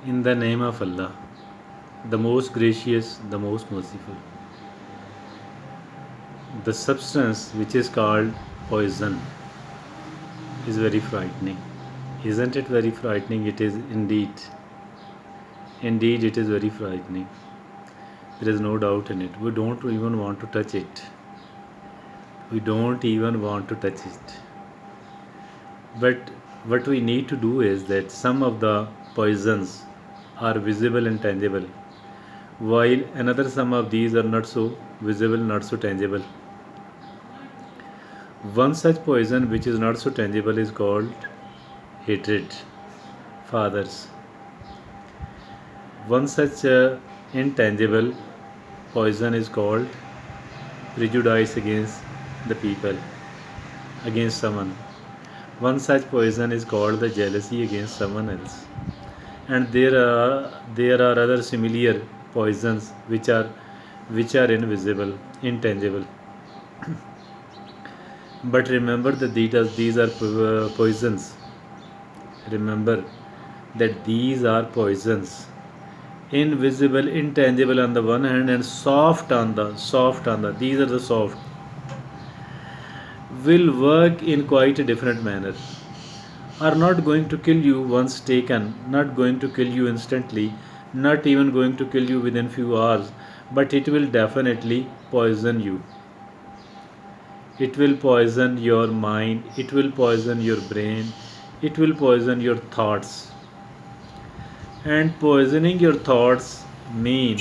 In the name of Allah, the most gracious, the most merciful. The substance which is called poison is very frightening. Isn't it very frightening? It is indeed. Indeed, it is very frightening. There is no doubt in it. We don't even want to touch it. We don't even want to touch it. But what we need to do is that some of the poisons are visible and tangible, while another some of these are not so visible, not so tangible. One such poison which is not so tangible is called hatred, fathers. One such intangible poison is called prejudice against the people, against someone. One such poison is called the jealousy against someone else. And there are other similar poisons which are invisible, intangible. But remember that these are poisons. Remember that these are poisons. Invisible, intangible on the one hand, and soft on the. These are the soft. Will work in quite a different manner. Are not going to kill you once taken, not going to kill you instantly, not even going to kill you within few hours, but it will definitely poison you. It will poison your mind, it will poison your brain, it will poison your thoughts. And poisoning your thoughts mean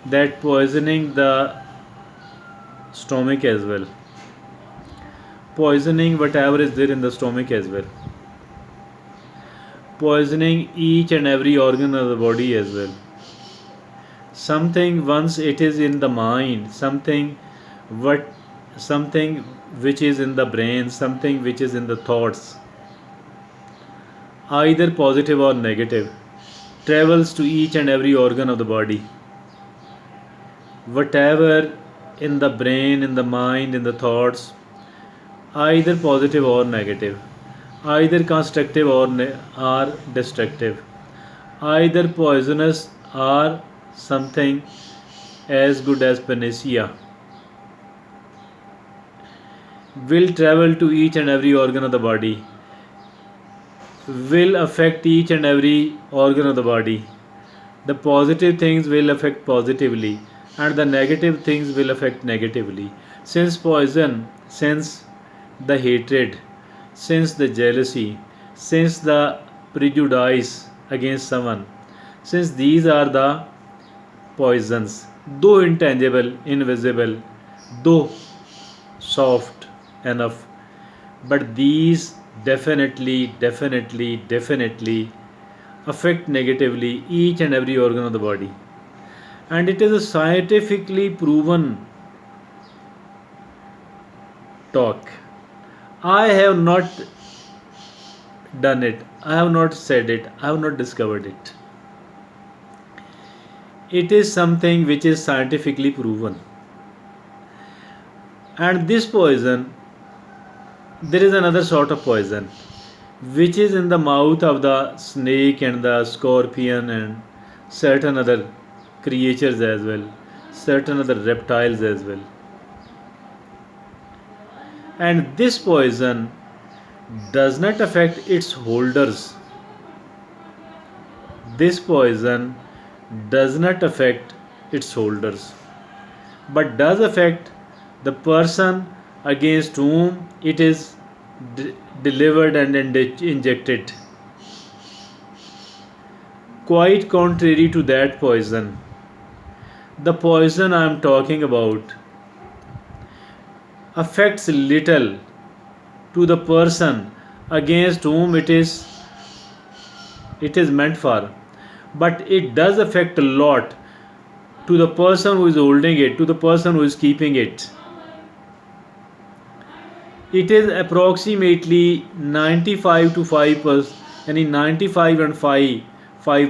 that poisoning the stomach as well, poisoning whatever is there in the stomach as well, poisoning each and every organ of the body as well. Something once it is in the mind, what something which is in the brain, something which is in the thoughts, either positive or negative, travels to each and every organ of the body. Whatever in the brain, in the mind, in the thoughts, either positive or negative, either constructive or destructive, either poisonous or something as good as panacea, will travel to each and every organ of the body, will affect each and every organ of the body. The positive things will affect positively, and the negative things will affect negatively. Since poison, since the hatred, since the jealousy, since the prejudice against someone, since these are the poisons, though intangible, invisible, though soft enough, but these definitely affect negatively each and every organ of the body. And it is a scientifically proven talk. I have not done it, I have not said it, I have not discovered it. It is something which is scientifically proven. And this poison, there is another sort of poison which is in the mouth of the snake and the scorpion and certain other creatures as well, certain other reptiles as well. And this poison does not affect its holders. This poison does not affect its holders, but does affect the person against whom it is delivered and injected. Quite contrary to that poison, the poison I am talking about affects little to the person against whom it is meant for, but it does affect a lot to the person who is holding it, to the person who is keeping it. It is approximately 95 to 5%, any 95 and 5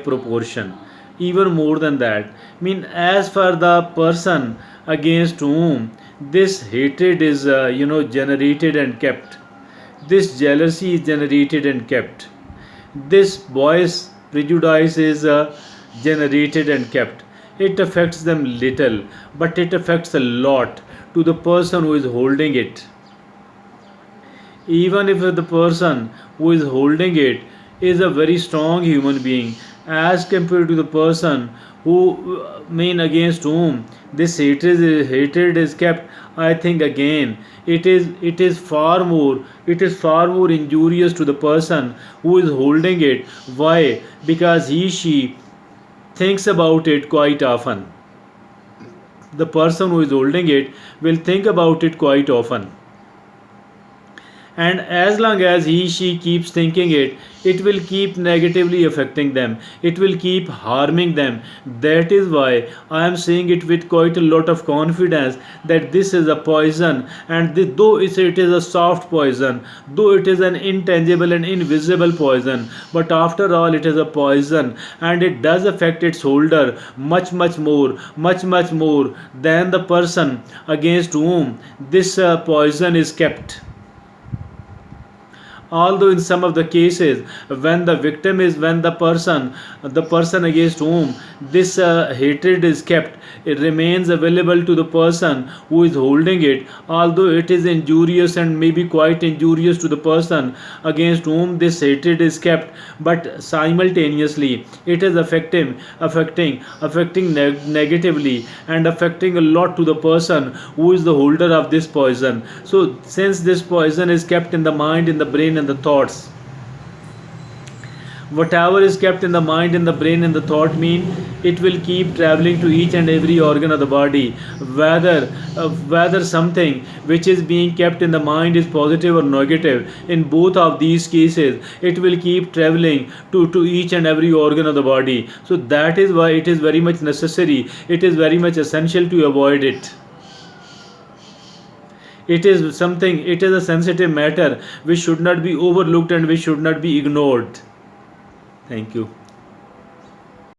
proportion, even more than that. I mean, as for the person against whom this hatred is generated and kept, this jealousy is generated and kept, this prejudice is generated and kept. It affects them little, but it affects a lot to the person who is holding it. Even if the person who is holding it is a very strong human being, as compared to the person who mean against whom this hatred is kept, I think again it is far more injurious to the person who is holding it. Why? Because he she thinks about it quite often. The person who is holding it will think about it quite often, and as long as he she keeps thinking it will keep negatively affecting them, it will keep harming them. That is why I am saying it with quite a lot of confidence that this is a poison, and though it is a soft poison, though it is an intangible and invisible poison, but after all it is a poison, and it does affect its holder much more than the person against whom this poison is kept. Although in some of the cases, when the victim is when the person against whom this hatred is kept, it remains available to the person who is holding it, although it is injurious and maybe quite injurious to the person against whom this hatred is kept, but simultaneously it is affecting negatively and affecting a lot to the person who is the holder of this poison. So since this poison is kept in the mind, in the brain and the thoughts, whatever is kept in the mind, in the brain and the thought mean it will keep traveling to each and every organ of the body, whether something which is being kept in the mind is positive or negative. In both of these cases it will keep traveling to each and every organ of the body. So that is why it is very much necessary, it is very much essential to avoid it. It is a sensitive matter which should not be overlooked and which should not be ignored. Thank you.